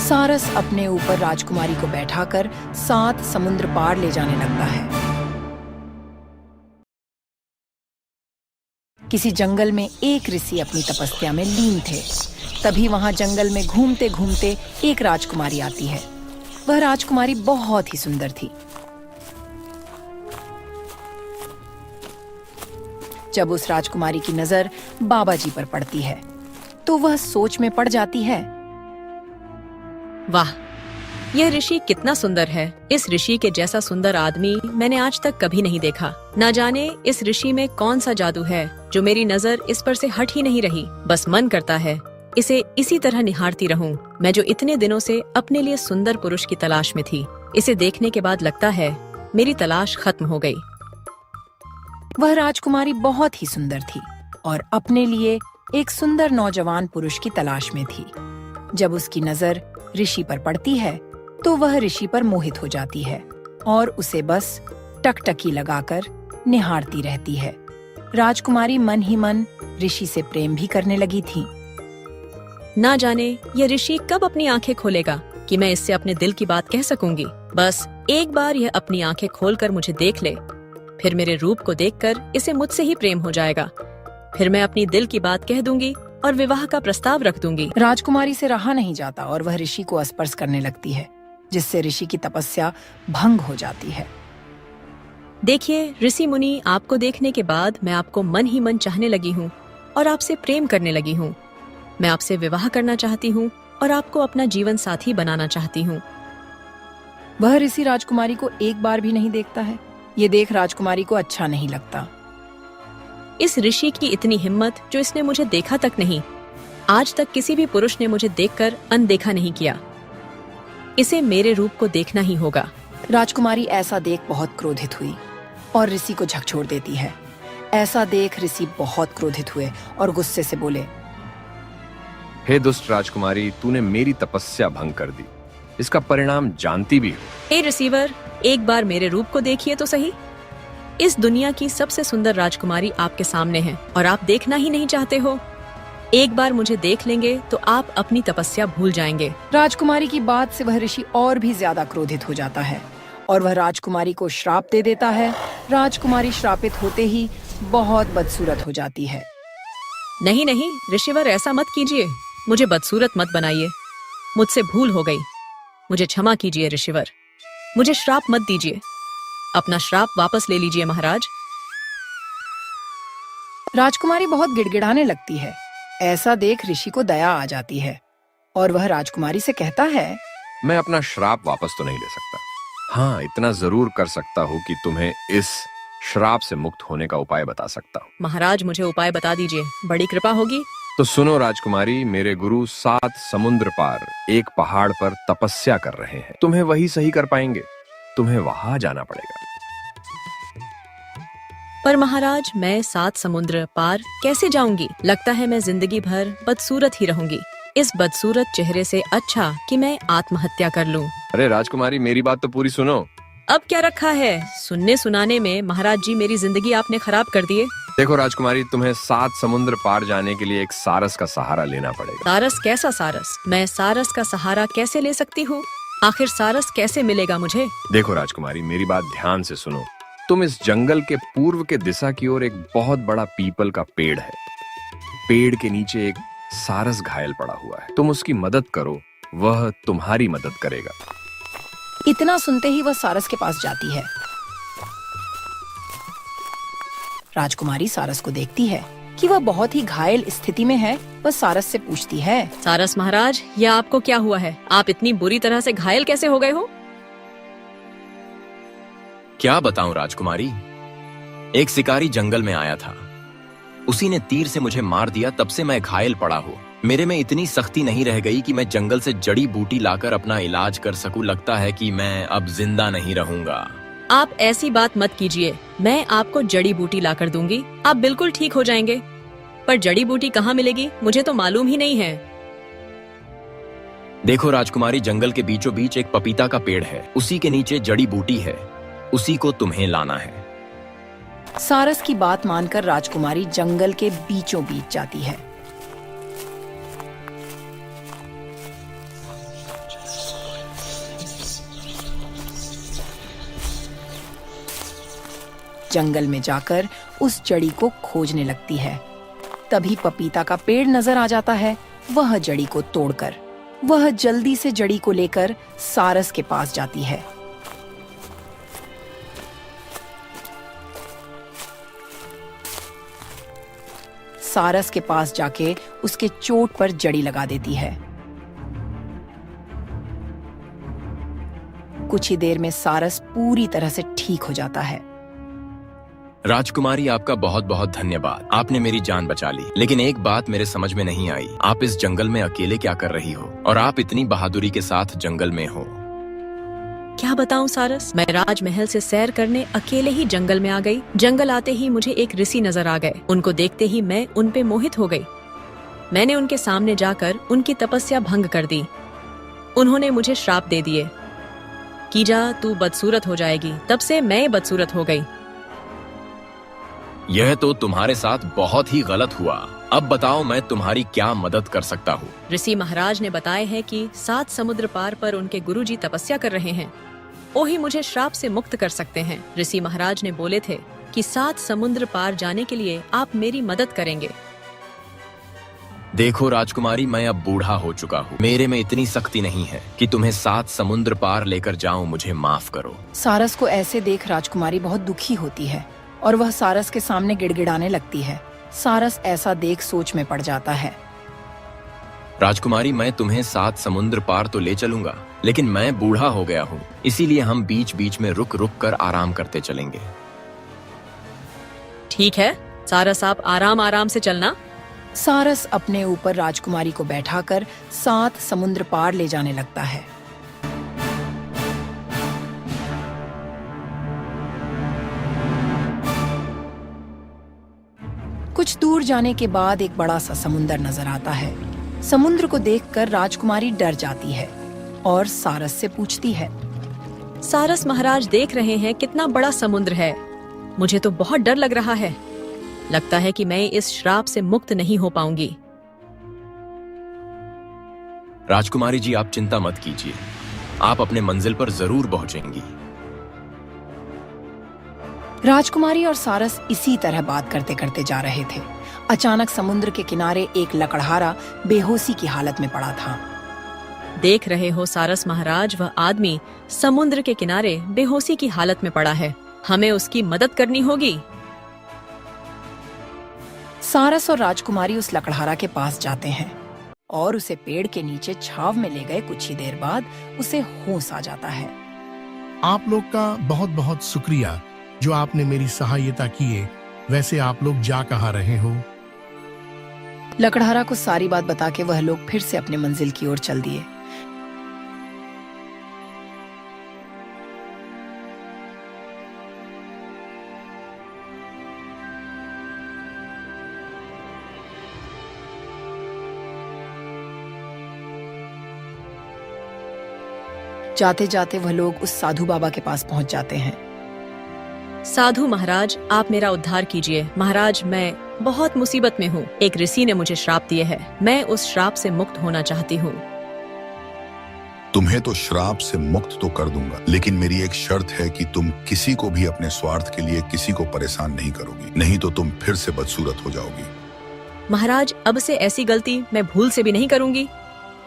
सारस अपने ऊपर राजकुमारी को बैठाकर 7 समुद्र पार ले जाने लगता है। किसी जंगल में एक ऋषि अपनी तपस्या में लीन थे। तभी वहां जंगल में घूमते घूमते एक राजकुमारी आती है। वह राजकुमारी बहुत ही सुंदर थी। जब उस राजकुमारी की नजर बाबा जी पर पड़ती है तो वह सोच में पड़ जाती है। वाह, यह ऋषि कितना सुंदर है। इस ऋषि के जैसा सुंदर आदमी मैंने आज तक कभी नहीं देखा। ना जाने इस ऋषि में कौन सा जादू है जो मेरी नजर इस पर से हट ही नहीं रही। बस मन करता है इसे इसी तरह निहारती रहूं। मैं जो इतने दिनों से अपने लिए सुंदर पुरुष की तलाश में थी, इसे देखने के बाद लगता है मेरी तलाश खत्म हो गई। वह राजकुमारी बहुत ही सुंदर थी और अपने लिए एक सुंदर नौजवान पुरुष की तलाश में थी। जब उसकी नजर ऋषि पर पड़ती है तो वह ऋषि पर मोहित हो जाती है और उसे बस टकटकी लगाकर निहारती रहती है। राजकुमारी मन ही मन ऋषि से प्रेम भी करने लगी थी। ना जाने यह ऋषि कब अपनी आंखें खोलेगा कि मैं इससे अपने दिल की बात कह सकूंगी। बस एक बार यह अपनी आंखें खोलकर मुझे देख ले, फिर मेरे रूप को देखकर इसे मुझसे ही प्रेम हो जाएगा। फिर मैं अपनी दिल की बात कह दूंगी और विवाह का प्रस्ताव रख दूंगी। राजकुमारी से रहा नहीं जाता और वह ऋषि को स्पर्श करने लगती है, जिससे ऋषि की तपस्या भंग हो जाती है। देखिए ऋषि मुनि, आपको देखने के बाद मैं आपको मन ही मन चाहने लगी हूँ और आपसे प्रेम करने लगी हूँ। मैं आपसे विवाह करना चाहती हूँ और आपको अपना जीवन साथी बनाना चाहती हूँ। वह ऋषि राजकुमारी को एक बार भी नहीं देखता है। ये देख राजकुमारी को अच्छा नहीं लगता। इस ऋषि की इतनी हिम्मत जो इसने मुझे देखा तक नहीं। आज तक किसी भी पुरुष ने मुझे देखकर अनदेखा नहीं किया। इसे मेरे रूप को देखना ही होगा। राजकुमारी ऐसा देख बहुत क्रोधित हुई और ऋषि को झकझोर देती है। ऐसा देख ऋषि बहुत क्रोधित हुए और गुस्से से बोले, हे दुष्ट राजकुमारी, तूने मेरी तपस्या भंग कर दी। इसका परिणाम जानती भी हो। हे रिसीवर, एक बार मेरे रूप को देखिए तो सही। इस दुनिया की सबसे सुंदर राजकुमारी आपके सामने है और आप देखना ही नहीं चाहते हो। एक बार मुझे देख लेंगे तो आप अपनी तपस्या भूल जाएंगे। राजकुमारी की बात से वह ऋषि और भी ज्यादा क्रोधित हो जाता है और वह राजकुमारी को श्राप दे देता है। राजकुमारी श्रापित होते ही बहुत बदसूरत हो जाती है। नहीं नहीं ऋषिवर, ऐसा मत कीजिए। मुझे बदसूरत मत बनाइए। मुझसे भूल हो गई। मुझे क्षमा कीजिए ऋषिवर। मुझे श्राप मत दीजिए। अपना श्राप वापस ले लीजिए महाराज। राजकुमारी बहुत गिड़गिड़ाने लगती है। ऐसा देख ऋषि को दया आ जाती है और वह राजकुमारी से कहता है, मैं अपना श्राप वापस तो नहीं ले सकता। हाँ, इतना जरूर कर सकता हूँ कि तुम्हें इस श्राप से मुक्त होने का उपाय बता सकता हूँ। महाराज मुझे उपाय बता दीजिए, बड़ी कृपा होगी। तो सुनो राजकुमारी, मेरे गुरु 7 समुद्र पार एक पहाड़ पर तपस्या कर रहे हैं। तुम्हें वही सही कर पाएंगे। तुम्हें वहां जाना पड़ेगा। पर महाराज, मैं 7 समुद्र पार कैसे जाऊंगी? लगता है मैं जिंदगी भर बदसूरत ही रहूंगी। इस बदसूरत चेहरे से अच्छा कि मैं आत्महत्या कर लूं। अरे राजकुमारी, मेरी बात तो पूरी सुनो। अब क्या रखा है? सुनने सुनाने में महाराज जी मेरी जिंदगी आपने खराब कर दिए। देखो राजकुमारी, तुम्हें 7 समुद्र पार जाने के लिए एक सारस का सहारा लेना पड़ेगा। सारस? कैसा सारस? मैं सारस का सहारा कैसे ले सकती हूँ? आखिर सारस कैसे मिलेगा मुझे? देखो राजकुमारी, मेरी बात ध्यान से सुनो। तुम इस जंगल के पूर्व के दिशा की ओर एक बहुत बड़ा पीपल का पेड़ है। पेड़ के नीचे एक सारस घायल पड़ा हुआ है। तुम उसकी मदद करो, वह तुम्हारी मदद करेगा। इतना सुनते ही वह सारस के पास जाती है। राजकुमारी सारस को देखती है कि वह बहुत ही घायल स्थिति में है। वह सारस से पूछती है, सारस महाराज, यह आपको क्या हुआ है? आप इतनी बुरी तरह से घायल कैसे हो गए हो? क्या बताऊं राजकुमारी, एक शिकारी जंगल में आया था। उसी ने तीर से मुझे मार दिया। तब से मैं घायल पड़ा हूँ। मेरे में इतनी सख्ती नहीं रह गई कि मैं जंगल से जड़ी बूटी लाकर अपना इलाज कर सकूं। लगता है कि मैं अब जिंदा नहीं रहूंगा। आप ऐसी बात मत कीजिए। मैं आपको जड़ी बूटी ला कर दूंगी। आप बिल्कुल ठीक हो जाएंगे। पर जड़ी बूटी कहाँ मिलेगी? मुझे तो मालूम ही नहीं है। देखो राजकुमारी, जंगल के बीचों बीच एक पपीता का पेड़ है। उसी के नीचे जड़ी बूटी है। उसी को तुम्हें लाना है। सारस की बात मानकर राजकुमारी जंगल के बीचों बीच जाती है। जंगल में जाकर उस जड़ी को खोजने लगती है। तभी पपीता का पेड़ नजर आ जाता है। वह जड़ी को तोड़कर वह जल्दी से जड़ी को लेकर सारस के पास जाती है। सारस के पास जाके उसके चोट पर जड़ी लगा देती है। कुछ ही देर में सारस पूरी तरह से ठीक हो जाता है। राजकुमारी, आपका बहुत बहुत धन्यवाद। आपने मेरी जान बचा ली। लेकिन एक बात मेरे समझ में नहीं आई, आप इस जंगल में अकेले क्या कर रही हो, और आप इतनी बहादुरी के साथ जंगल में हो। क्या बताऊं सारस, मैं राजमहल से सैर करने अकेले ही जंगल में आ गई। जंगल आते ही मुझे एक ऋषि नजर आ गए। उनको देखते ही मैं उन पे मोहित हो गई। मैंने उनके सामने जाकर उनकी तपस्या भंग कर दी। उन्होंने मुझे श्राप दे दिए कि जा तू बदसूरत हो जाएगी। तब से मैं बदसूरत हो गई। यह तो तुम्हारे साथ बहुत ही गलत हुआ। अब बताओ मैं तुम्हारी क्या मदद कर सकता हूँ। ऋषि महाराज ने बताए हैं कि 7 समुद्र पार पर उनके गुरुजी तपस्या कर रहे हैं। वो ही मुझे श्राप से मुक्त कर सकते हैं। ऋषि महाराज ने बोले थे कि 7 समुद्र पार जाने के लिए आप मेरी मदद करेंगे। देखो राजकुमारी, मैं अब बूढ़ा हो चुका हूँ। मेरे में इतनी शक्ति नहीं है कि तुम्हें 7 समुद्र पार लेकर जाऊं। मुझे माफ करो। सारस को ऐसे देख राजकुमारी बहुत दुखी होती है और वह सारस के सामने गिड़गिड़ाने लगती है। सारस ऐसा देख सोच में पड़ जाता है। राजकुमारी, मैं तुम्हें 7 समुद्र पार तो ले चलूंगा, लेकिन मैं बूढ़ा हो गया हूँ। इसीलिए हम बीच बीच में रुक रुक कर आराम करते चलेंगे। ठीक है सारस, आप आराम आराम से चलना। सारस अपने ऊपर राजकुमारी को बैठाकर 7 समुद्र पार ले जाने लगता है। कुछ दूर जाने के बाद एक बड़ा सा समुंदर नजर आता है। समुद्र को देखकर राजकुमारी डर जाती है और सारस से पूछती है, सारस महाराज, देख रहे हैं कितना बड़ा समुद्र है। मुझे तो बहुत डर लग रहा है। लगता है कि मैं इस श्राप से मुक्त नहीं हो पाऊंगी। राजकुमारी जी, आप चिंता मत कीजिए। आप अपने मंजिल पर जरूर पहुंचेंगी। राजकुमारी और सारस इसी तरह बात करते करते जा रहे थे। अचानक समुद्र के किनारे एक लकड़हारा बेहोशी की हालत में पड़ा था। देख रहे हो सारस महाराज, वह आदमी समुद्र के किनारे बेहोशी की हालत में पड़ा है। हमें उसकी मदद करनी होगी। सारस और राजकुमारी उस लकड़हारा के पास जाते हैं और उसे पेड़ के नीचे छाव में ले गए। कुछ ही देर बाद उसे होश आ जाता है। आप लोग का बहुत बहुत शुक्रिया जो आपने मेरी सहायता की है। वैसे आप लोग जा कहाँ रहे हो? लकड़हारा को सारी बात बता के वह लोग फिर से अपने मंजिल की ओर चल दिए। जाते जाते वह लोग उस साधु बाबा के पास पहुंच जाते हैं। साधु महाराज, आप मेरा उद्धार कीजिए। महाराज, मैं बहुत मुसीबत में हूँ। एक ऋषि ने मुझे श्राप दिए है। मैं उस श्राप से मुक्त होना चाहती हूँ। तुम्हें तो श्राप से मुक्त तो कर दूंगा, लेकिन मेरी एक शर्त है कि तुम किसी को भी अपने स्वार्थ के लिए किसी को परेशान नहीं करोगी, नहीं तो तुम फिर से बदसूरत हो जाओगी। महाराज, अब से ऐसी गलती मैं भूल से भी नहीं करूंगी।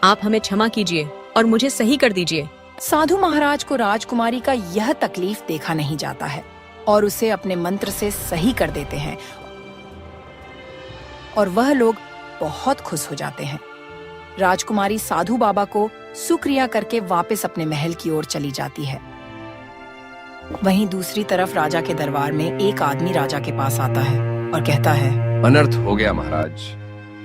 आप हमें क्षमा कीजिए और मुझे सही कर दीजिए। साधु महाराज को राजकुमारी का यह तकलीफ देखा नहीं जाता है और उसे अपने मंत्र से सही कर देते हैं और वह लोग बहुत खुश हो जाते हैं। राजकुमारी साधु बाबा को शुक्रिया करके वापस अपने महल की ओर चली जाती है। वहीं दूसरी तरफ राजा के दरबार में एक आदमी राजा के पास आता है और कहता है, अनर्थ हो गया महाराज।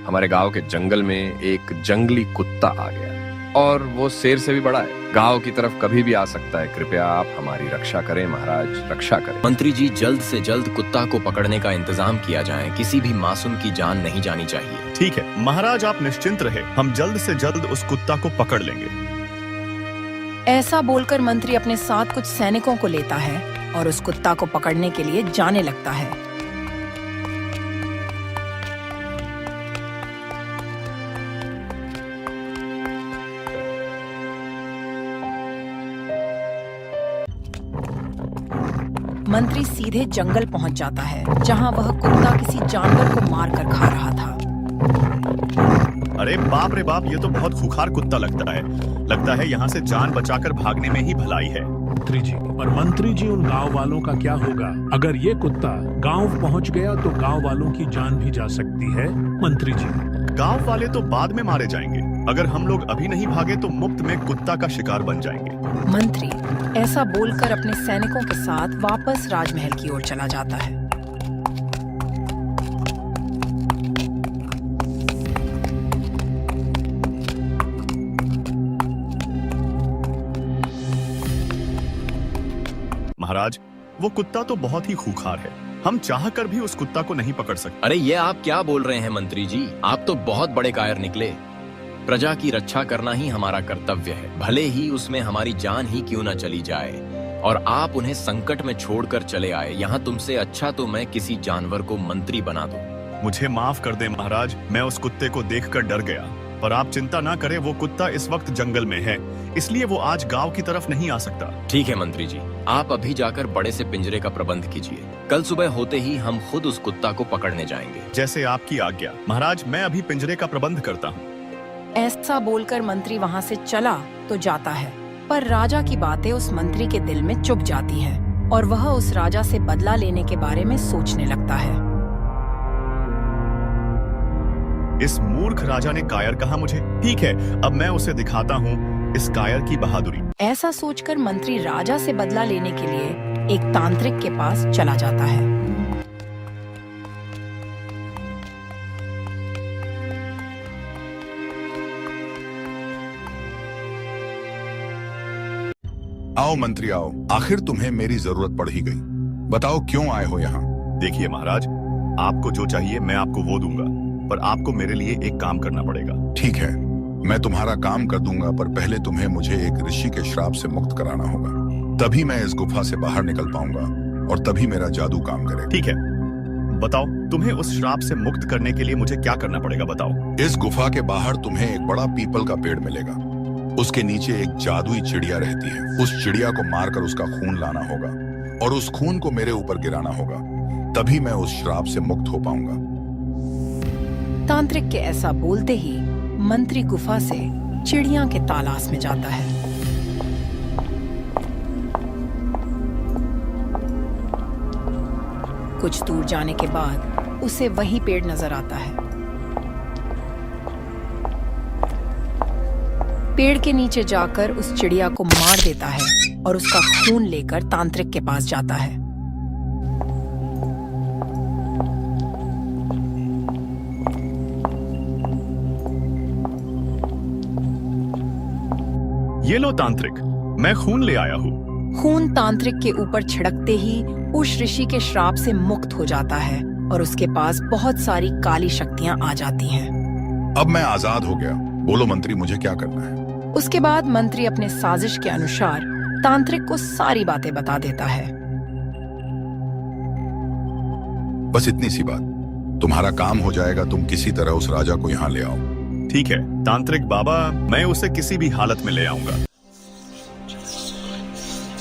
हमारे गांव के जंगल में एक जंगली कुत्ता आ गया और वो शेर से भी बड़ा है। गांव की तरफ कभी भी आ सकता है। कृपया आप हमारी रक्षा करें महाराज, रक्षा करें। मंत्री जी, जल्द से जल्द कुत्ता को पकड़ने का इंतजाम किया जाए। किसी भी मासूम की जान नहीं जानी चाहिए। ठीक है महाराज, आप निश्चिंत रहे। हम जल्द से जल्द उस कुत्ता को पकड़ लेंगे। ऐसा बोलकर मंत्री अपने साथ कुछ सैनिकों को लेता है और उस कुत्ता को पकड़ने के लिए जाने लगता है। मंत्री सीधे जंगल पहुंच जाता है, जहां वह कुत्ता किसी जानवर को मारकर खा रहा था। अरे बाप रे बाप, ये तो बहुत खूंखार कुत्ता लगता है यहाँ से जान बचाकर भागने में ही भलाई है। मंत्री जी, पर मंत्री जी, उन गांव वालों का क्या होगा? अगर ये कुत्ता गांव पहुंच गया तो गांव वालों की जान भी जा सकती है। मंत्री जी, गांव वाले तो बाद में मारे जाएंगे। अगर हम लोग अभी नहीं भागे तो मुफ्त में कुत्ता का शिकार बन जाएंगे। मंत्री ऐसा बोलकर अपने सैनिकों के साथ वापस राजमहल की ओर चला जाता है। महाराज, वो कुत्ता तो बहुत ही खूंखार है। हम चाहकर भी उस कुत्ता को नहीं पकड़ सकते। अरे ये आप क्या बोल रहे हैं मंत्री जी? आप तो बहुत बड़े कायर निकले। प्रजा की रक्षा करना ही हमारा कर्तव्य है, भले ही उसमें हमारी जान ही क्यों न चली जाए। और आप उन्हें संकट में छोड़कर चले आए। यहाँ तुमसे अच्छा तो मैं किसी जानवर को मंत्री बना दूं। मुझे माफ कर दे महाराज, मैं उस कुत्ते को देखकर डर गया। पर आप चिंता ना करें, वो कुत्ता इस वक्त जंगल में है, इसलिए वो आज गांव की तरफ नहीं आ सकता। ठीक है मंत्री जी, आप अभी जाकर बड़े से पिंजरे का प्रबंध कीजिए। कल सुबह होते ही हम खुद उस कुत्ता को पकड़ने जाएंगे। जैसे आपकी आज्ञा महाराज, मैं अभी पिंजरे का प्रबंध करता हूँ। ऐसा बोलकर मंत्री वहां से चला तो जाता है, पर राजा की बातें उस मंत्री के दिल में चुभ जाती हैं और वह उस राजा से बदला लेने के बारे में सोचने लगता है। इस मूर्ख राजा ने कायर कहा मुझे। ठीक है, अब मैं उसे दिखाता हूँ इस कायर की बहादुरी। ऐसा सोचकर मंत्री राजा से बदला लेने के लिए एक तांत्रिक के पास चला जाता है। आओ मंत्री आओ, आखिर तुम्हें मेरी जरूरत पड़ ही गई। बताओ क्यों आए हो यहाँ? देखिए महाराज, आपको जो चाहिए मैं आपको वो दूंगा, पर आपको मेरे लिए एक काम करना पड़ेगा। ठीक है, मैं तुम्हारा काम कर दूंगा, पर पहले तुम्हें मुझे एक ऋषि के श्राप से मुक्त कराना होगा। तभी मैं इस गुफा से बाहर निकल पाऊंगा और तभी मेरा जादू काम करेगा। ठीक है, बताओ तुम्हें उस श्राप से मुक्त करने के लिए मुझे क्या करना पड़ेगा, बताओ। इस गुफा के बाहर तुम्हें एक बड़ा पीपल का पेड़ मिलेगा। उसके नीचे एक जादुई चिड़िया रहती है। उस चिड़िया को मारकर उसका खून लाना होगा और उस खून को मेरे ऊपर गिराना होगा, तभी मैं उस श्राप से मुक्त हो पाऊंगा। तांत्रिक के ऐसा बोलते ही मंत्री गुफा से चिड़िया के तालाश में जाता है। कुछ दूर जाने के बाद उसे वही पेड़ नजर आता है। पेड़ के नीचे जाकर उस चिड़िया को मार देता है और उसका खून लेकर तांत्रिक के पास जाता है। ये लो तांत्रिक, मैं खून ले आया हूँ। खून तांत्रिक के ऊपर छिड़कते ही उस ऋषि के श्राप से मुक्त हो जाता है और उसके पास बहुत सारी काली शक्तियां आ जाती हैं। अब मैं आजाद हो गया। बोलो मंत्री, मुझे क्या करना है? उसके बाद मंत्री अपने साजिश के अनुसार तांत्रिक को सारी बातें बता देता है। बस इतनी सी बात, तुम्हारा काम हो जाएगा। तुम किसी तरह उस राजा को यहाँ ले आओ। ठीक है तांत्रिक बाबा, मैं उसे किसी भी हालत में ले आऊंगा।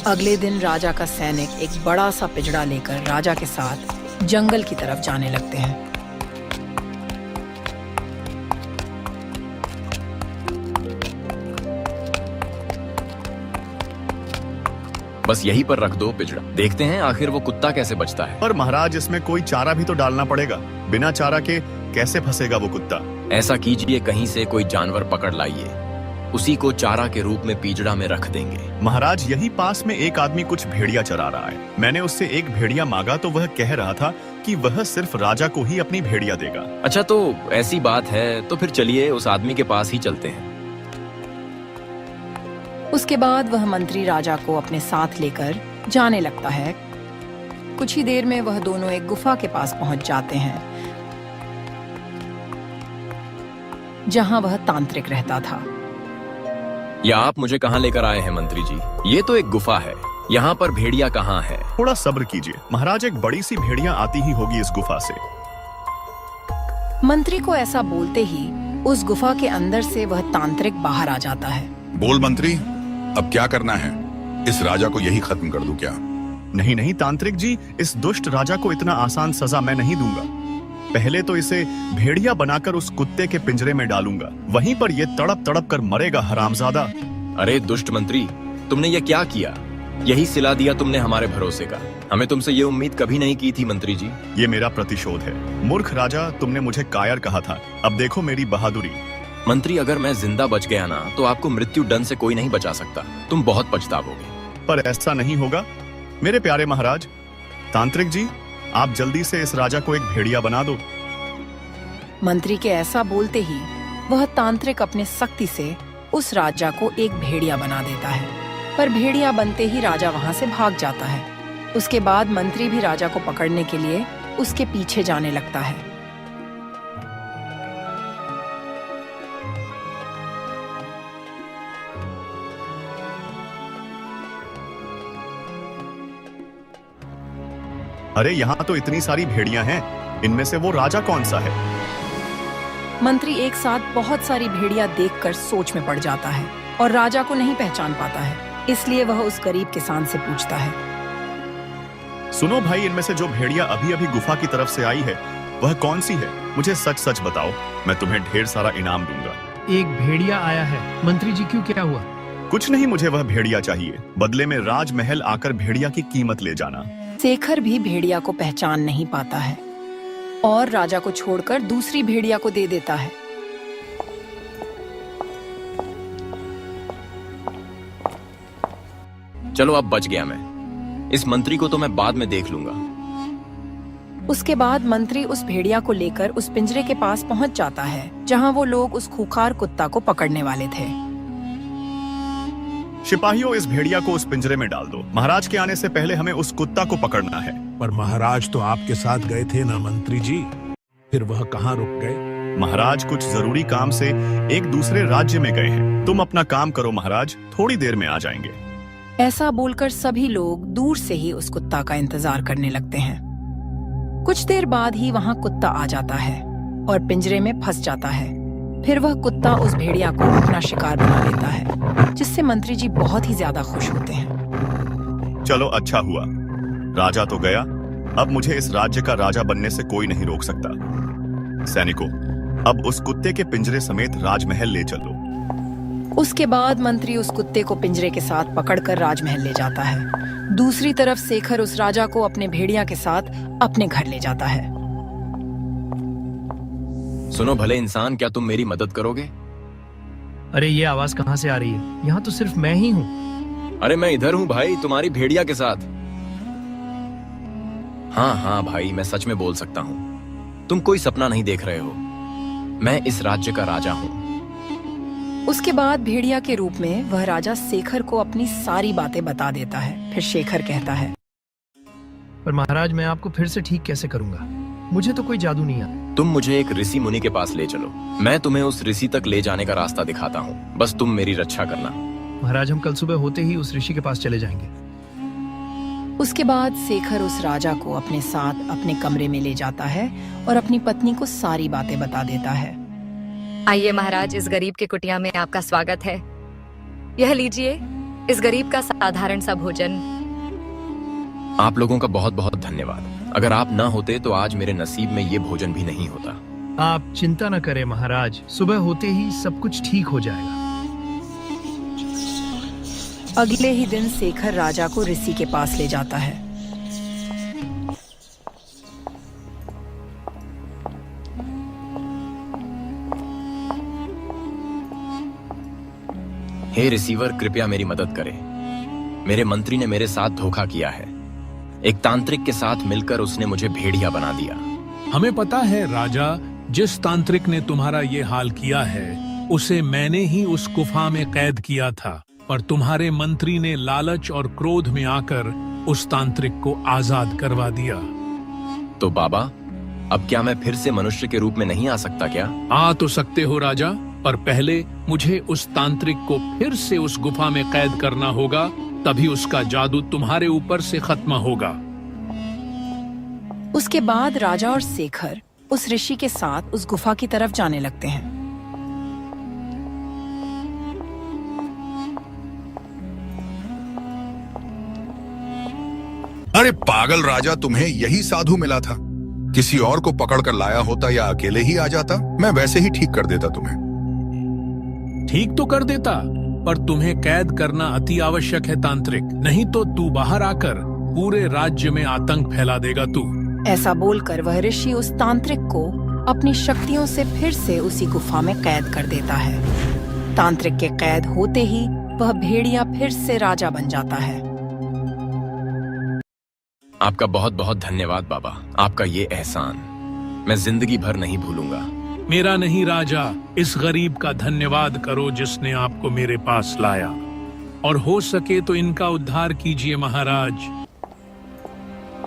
अगले दिन राजा का सैनिक एक बड़ा सा पिंजड़ा लेकर राजा के साथ जंगल की तरफ जाने लगते हैं। बस यहीं पर रख दो पिंजड़ा, देखते हैं आखिर वो कुत्ता कैसे बचता है। पर महाराज, इसमें कोई चारा भी तो डालना पड़ेगा। बिना चारा के कैसे फंसेगा वो कुत्ता? ऐसा कीजिए, कहीं से कोई जानवर पकड़ लाइए, उसी को चारा के रूप में पिंजड़ा में रख देंगे। महाराज, यही पास में एक आदमी कुछ भेड़िया चरा रहा है। मैंने उससे एक भेड़िया मांगा तो वह कह रहा था कि वह सिर्फ राजा को ही अपनी भेड़िया देगा। अच्छा, तो ऐसी बात है तो फिर चलिए उस आदमी के पास ही चलते हैं। उसके बाद वह मंत्री राजा को अपने साथ लेकर जाने लगता है। कुछ ही देर में वह दोनों एक गुफा के पास पहुंच जाते हैं, जहां वह तांत्रिक रहता था। या आप मुझे कहाँ लेकर आए हैं मंत्री जी? ये तो एक गुफा है, यहाँ पर भेड़िया कहाँ है? थोड़ा सब्र कीजिए महाराज, एक बड़ी सी भेड़िया आती ही होगी इस गुफा से। मंत्री को ऐसा बोलते ही उस गुफा के अंदर से वह तांत्रिक बाहर आ जाता है। बोल मंत्री, अब क्या करना है? इस राजा को यही खत्म कर दूं क्या? नहीं नहीं तांत्रिक जी, इस दुष्ट राजा को इतना आसान सजा मैं नहीं दूंगा। पहले तो इसे भेड़िया बनाकर उस कुत्ते के पिंजरे में डालूंगा, वहीं पर ये तड़प तड़प कर मरेगा हरामजादा। अरे दुष्ट मंत्री, तुमने ये क्या किया? यही सिला दिया तुमने हमारे भरोसे का। हमें तुमसे ये उम्मीद कभी नहीं की थी मंत्री जी। ये मेरा प्रतिशोध है। मूर्ख राजा, तुमने मुझे कायर कहा था, अब देखो मेरी बहादुरी। मंत्री, अगर मैं जिंदा बच गया ना तो आपको मृत्यु दंड से कोई नहीं बचा सकता। तुम बहुत पछताओगे। पर ऐसा नहीं होगा मेरे प्यारे महाराज। तांत्रिक जी, आप जल्दी से इस राजा को एक भेड़िया बना दो। मंत्री के ऐसा बोलते ही वह तांत्रिक अपने शक्ति से उस राजा को एक भेड़िया बना देता है, पर भेड़िया बनते ही राजा वहां से भाग जाता है। उसके बाद मंत्री भी राजा को पकड़ने के लिए उसके पीछे जाने लगता है। अरे यहाँ तो इतनी सारी भेड़ियां हैं, इनमें से वो राजा कौन सा है? मंत्री एक साथ बहुत सारी भेड़िया देखकर सोच में पड़ जाता है और राजा को नहीं पहचान पाता है, इसलिए वह उस गरीब किसान से पूछता है। सुनो भाई, इनमें से जो भेड़िया अभी अभी गुफा की तरफ से आई है वह कौन सी है? मुझे सच सच बताओ, मैं तुम्हें ढेर सारा इनाम दूंगा। एक भेड़िया आया है। मंत्री जी, क्यों, क्या हुआ? कुछ नहीं, मुझे वह भेड़िया चाहिए, बदले में राजमहल आकर भेड़िया की कीमत ले जाना। शेखर भी भेड़िया को पहचान नहीं पाता है और राजा को छोड़कर दूसरी भेड़िया को दे देता है। चलो अब बच गया मैं। इस मंत्री को तो मैं बाद में देख लूंगा। उसके बाद मंत्री उस भेड़िया को लेकर उस पिंजरे के पास पहुंच जाता है जहां वो लोग उस खूंखार कुत्ता को पकड़ने वाले थे। सिपाहियों, इस भेड़िया को उस पिंजरे में डाल दो। महाराज के आने से पहले हमें उस कुत्ता को पकड़ना है। पर महाराज तो आपके साथ गए थे ना मंत्री जी, फिर वह कहाँ रुक गए? महाराज कुछ जरूरी काम से एक दूसरे राज्य में गए हैं। तुम अपना काम करो महाराज, थोड़ी देर में आ जाएंगे। ऐसा बोलकर सभी लोग दूर से ही उस कुत्ता का इंतजार करने लगते हैं। कुछ देर बाद ही वहां कुत्ता आ जाता है और पिंजरे में फंस जाता है। फिर वह कुत्ता उस भेड़िया को अपना शिकार बना लेता है, जिससे मंत्री जी बहुत ही ज्यादा खुश होते हैं। चलो अच्छा हुआ, राजा तो गया, अब मुझे इस राज्य का राजा बनने से कोई नहीं रोक सकता। सैनिकों, अब उस कुत्ते के पिंजरे समेत राजमहल ले चलो। उसके बाद मंत्री उस कुत्ते को पिंजरे के साथ पकड़कर राजमहल ले जाता है। दूसरी तरफ शेखर उस राजा को अपने भेड़िया के साथ अपने घर ले जाता है। सुनो भले इंसान, क्या तुम मेरी मदद करोगे? अरे ये आवाज कहाँ से आ रही है? यहाँ तो सिर्फ मैं ही हूँ। अरे मैं इधर हूँ भाई, तुम्हारी भेड़िया के साथ। हाँ हाँ भाई, मैं सच में बोल सकता हूँ। तुम कोई सपना नहीं देख रहे हो, मैं इस राज्य का राजा हूँ। उसके बाद भेड़िया के रूप में वह राजा शेखर को अपनी सारी बातें बता देता है। फिर शेखर कहता है, पर महाराज, मैं आपको फिर से ठीक कैसे करूंगा? मुझे तो कोई जादू नहीं आता। तुम मुझे एक ऋषि मुनि के पास ले चलो, मैं तुम्हें उस ऋषि तक ले जाने का रास्ता दिखाता हूँ। बस तुम मेरी रक्षा करना। महाराज, हम कल सुबह होते ही उस ऋषि के पास चले जाएंगे। उसके बाद शेखर उस राजा को अपने साथ अपने कमरे में ले जाता है और अपनी पत्नी को सारी बातें बता देता है। आइए महाराज, इस गरीब की कुटिया में आपका स्वागत है। यह लीजिए इस गरीब का साधारण सा भोजन। आप लोगों का बहुत बहुत धन्यवाद। अगर आप ना होते तो आज मेरे नसीब में ये भोजन भी नहीं होता। आप चिंता न करें महाराज, सुबह होते ही सब कुछ ठीक हो जाएगा। अगले ही दिन शेखर राजा को ऋषि के पास ले जाता है। हे रिसीवर, कृपया मेरी मदद करें। मेरे मंत्री ने मेरे साथ धोखा किया है। एक तांत्रिक के साथ मिलकर उसने मुझे भेड़िया बना दिया। हमें पता है राजा, जिस तांत्रिक ने तुम्हारा ये हाल किया है उसे मैंने ही उस गुफा में कैद किया था, पर तुम्हारे मंत्री ने लालच और क्रोध में आकर उस तांत्रिक को आजाद करवा दिया। तो बाबा, अब क्या मैं फिर से मनुष्य के रूप में नहीं आ सकता क्या? आ तो सकते हो राजा, पर पहले मुझे उस तांत्रिक को फिर से उस गुफा में कैद करना होगा, तभी उसका जादू तुम्हारे ऊपर से खत्म होगा। उसके बाद राजा और शेखर उस ऋषि के साथ उस गुफा की तरफ जाने लगते हैं। अरे पागल राजा, तुम्हें यही साधु मिला था। किसी और को पकड़ कर लाया होता या अकेले ही आ जाता, मैं वैसे ही ठीक कर देता तुम्हें। ठीक तो कर देता, पर तुम्हें कैद करना अति आवश्यक है तांत्रिक, नहीं तो तू बाहर आकर पूरे राज्य में आतंक फैला देगा तू। ऐसा बोलकर वह ऋषि उस तांत्रिक को अपनी शक्तियों से फिर से उसी गुफा में कैद कर देता है। तांत्रिक के कैद होते ही वह भेड़िया फिर से राजा बन जाता है। आपका बहुत बहुत धन्यवाद बाबा, आपका ये एहसान मैं जिंदगी भर नहीं भूलूंगा। मेरा नहीं राजा, इस गरीब का धन्यवाद करो जिसने आपको मेरे पास लाया, और हो सके तो इनका उद्धार कीजिए महाराज।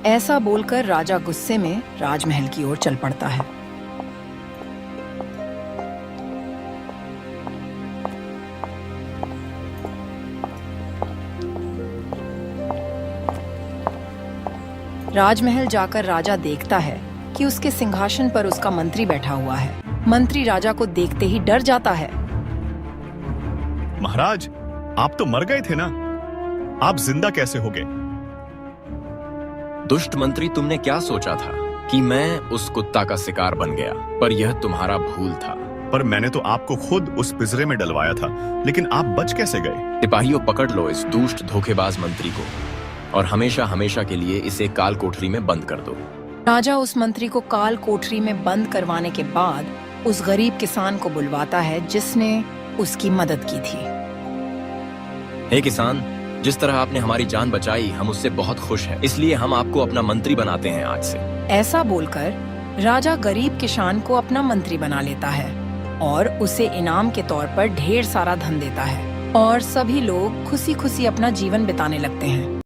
ऐसा बोलकर राजा गुस्से में राजमहल की ओर चल पड़ता है। राजमहल जाकर राजा देखता है कि उसके सिंहासन पर उसका मंत्री बैठा हुआ है। मंत्री राजा को देखते ही डर जाता है। महाराज, आप तो मर गए थे ना, आप जिंदा कैसे हो गए? दुष्ट मंत्री, तुमने क्या सोचा था कि मैं उस कुत्ता का शिकार बन गया? पर यह तुम्हारा भूल था। पर मैंने तो आपको खुद उस पिंजरे में डलवाया था, लेकिन आप बच कैसे गए? सिपाहियों, पकड़ लो इस दुष्ट धोखेबाज मंत्री को और हमेशा हमेशा के लिए इसे काल कोठरी में बंद कर दो। राजा उस मंत्री को काल कोठरी में बंद करवाने के बाद उस गरीब किसान को बुलवाता है जिसने उसकी मदद की थी। हे किसान, जिस तरह आपने हमारी जान बचाई, हम उससे बहुत खुश हैं। इसलिए हम आपको अपना मंत्री बनाते हैं आज से। ऐसा बोलकर राजा गरीब किसान को अपना मंत्री बना लेता है और उसे इनाम के तौर पर ढेर सारा धन देता है और सभी लोग खुशी खुशी अपना जीवन बिताने लगते हैं।